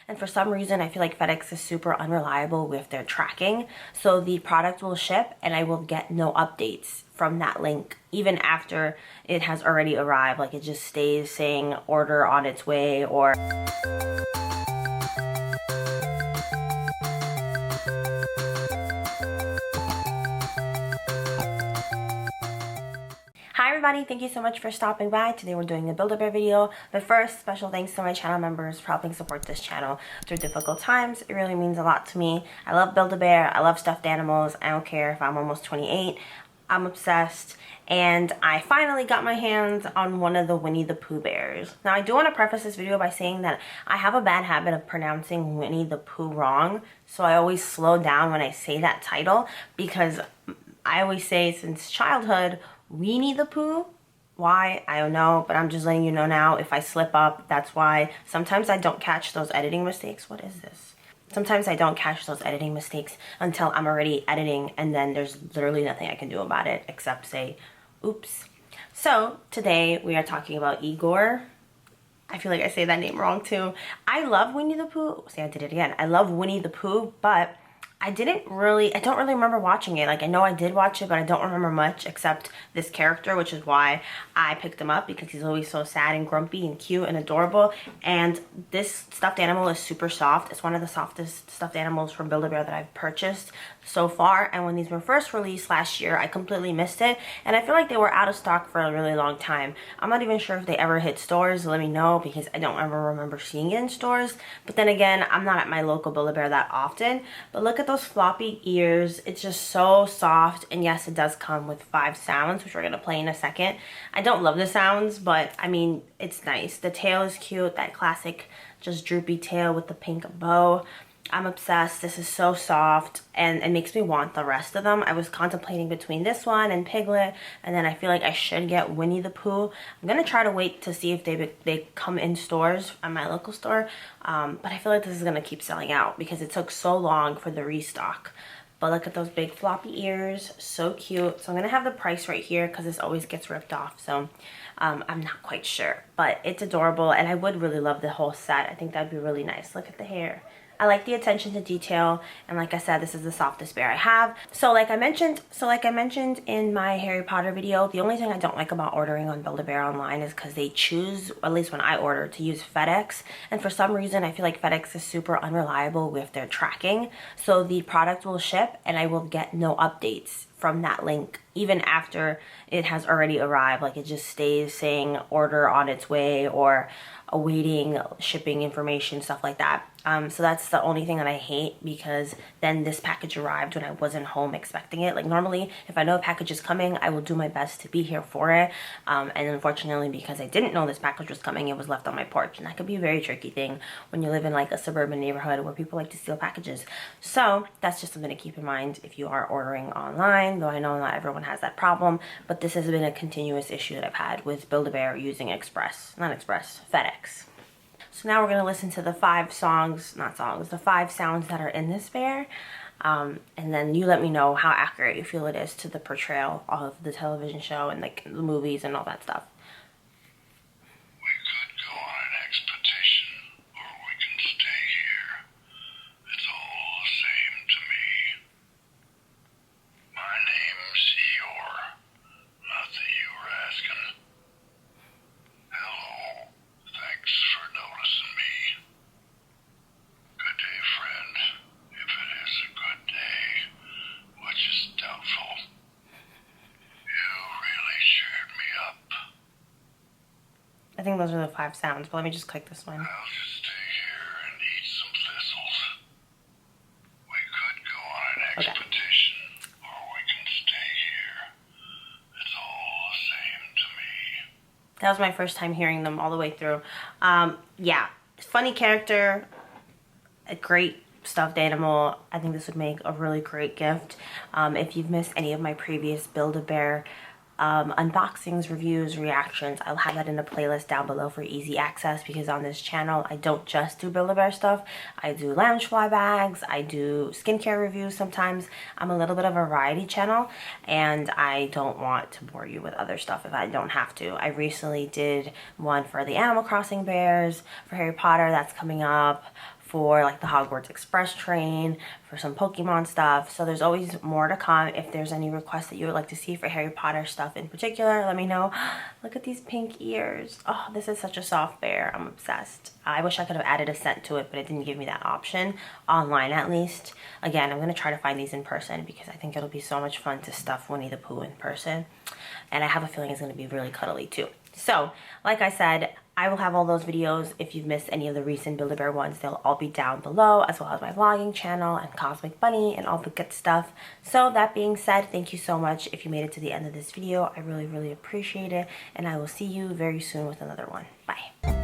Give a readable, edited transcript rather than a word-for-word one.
and for some reason I feel like FedEx is super unreliable with their tracking. So the product will ship and I will get no updates from that link even after it has already arrived. Like, it just stays saying order on its way or Hi everybody, thank you so much for stopping by. Today we're doing a Build-A-Bear video, but first, special thanks to my channel members for helping support this channel through difficult times. It really means a lot to me. I love Build-A-Bear, I love stuffed animals. I don't care if I'm almost 28, I'm obsessed. And I finally got my hands on one of the Winnie the Pooh bears. Now, I do want to preface this video by saying that I have a bad habit of pronouncing Winnie the Pooh wrong, so I always slow down when I say that title, because I always say since childhood, Winnie the Pooh. Why? I don't know, but I'm just letting you know now. If I slip up, that's why. Sometimes I don't catch those editing mistakes. What is this? Sometimes I don't catch those editing mistakes until I'm already editing, and then there's literally nothing I can do about it except say, oops. So today we are talking about Eeyore. I feel like I say that name wrong too. I love Winnie the Pooh. See, I did it again. I love Winnie the Pooh, but I don't really remember watching it. Like, I know I did watch it, but I don't remember much except this character, which is why I picked him up, because he's always so sad and grumpy and cute and adorable. And this stuffed animal is super soft. It's one of the softest stuffed animals from Build-A-Bear that I've purchased so far. And when these were first released last year, I completely missed it. And I feel like they were out of stock for a really long time. I'm not even sure if they ever hit stores. Let me know, because I don't ever remember seeing it in stores. But then again, I'm not at my local Build-A-Bear that often. But look at those floppy ears. It's just so soft. And yes, it does come with 5 sounds, which we're gonna play in a second. I don't love the sounds, but I mean, it's nice. The tail is cute, that classic just droopy tail with the pink bow. I'm obsessed. This is so soft, and it makes me want the rest of them. I was contemplating between this one and Piglet, and then I feel like I should get Winnie the Pooh. I'm gonna try to wait to see if they come in stores at my local store, but I feel like this is gonna keep selling out because it took so long for the restock. But look at those big floppy ears, so cute. So I'm gonna have the price right here because this always gets ripped off, so I'm not quite sure, but it's adorable, and I would really love the whole set. I think that'd be really nice. Look at the hair. I like the attention to detail, and like I said, this is the softest bear I have. So like I mentioned in my Harry Potter video, the only thing I don't like about ordering on Build-A-Bear online is because they choose, at least when I order, to use FedEx. And for some reason, I feel like FedEx is super unreliable with their tracking. So the product will ship and I will get no updates from that link even after it has already arrived. Like, it just stays saying order on its way or awaiting shipping information, stuff like that. So that's the only thing that I hate, because then this package arrived when I wasn't home expecting it. Like, normally if I know a package is coming, I will do my best to be here for it, and unfortunately, because I didn't know this package was coming, it was left on my porch, and that could be a very tricky thing when you live in like a suburban neighborhood where people like to steal packages. So that's just something to keep in mind if you are ordering online, though I know not everyone has that problem, but this has been a continuous issue that I've had with Build-A-Bear using FedEx. So now we're going to listen to the 5 sounds that are in this bear, and then you let me know how accurate you feel it is to the portrayal of the television show and like the movies and all that stuff. We could go on an expedition, or we can stay here. It's all the same to me. My name's Eeyore. Not that you were asking. Hello. Thanks for noticing me. Good day, friend. If it is a good day, which is doubtful. You really cheered me up. I think those are the 5 sounds, but let me just click this one. I'll just stay here and eat some thistles. We could go on an expedition, or we can stay here. It's all the same to me. That was my first time hearing them all the way through. Yeah, funny character, a great stuffed animal. I think this would make a really great gift. If you've missed any of my previous Build-A-Bear unboxings, reviews, reactions, I'll have that in a playlist down below for easy access, because on this channel I don't just do Build-A-Bear stuff. I do loungefly bags, I do skincare reviews sometimes. I'm a little bit of a variety channel, and I don't want to bore you with other stuff if I don't have to. I recently did one for the Animal Crossing bears, for Harry Potter that's coming up, for like the Hogwarts Express train, for some Pokemon stuff. So there's always more to come. If there's any requests that you would like to see for Harry Potter stuff in particular, let me know. Look at these pink ears. Oh, this is such a soft bear. I'm obsessed. I wish I could have added a scent to it, but it didn't give me that option, online at least. Again, I'm going to try to find these in person because I think it'll be so much fun to stuff Winnie the Pooh in person. And I have a feeling it's going to be really cuddly too. So, like I said, I will have all those videos. If you've missed any of the recent Build-A-Bear ones, they'll all be down below, as well as my vlogging channel and Cosmic Bunny and all the good stuff. So that being said, thank you so much if you made it to the end of this video. I really, really appreciate it. And I will see you very soon with another one. Bye.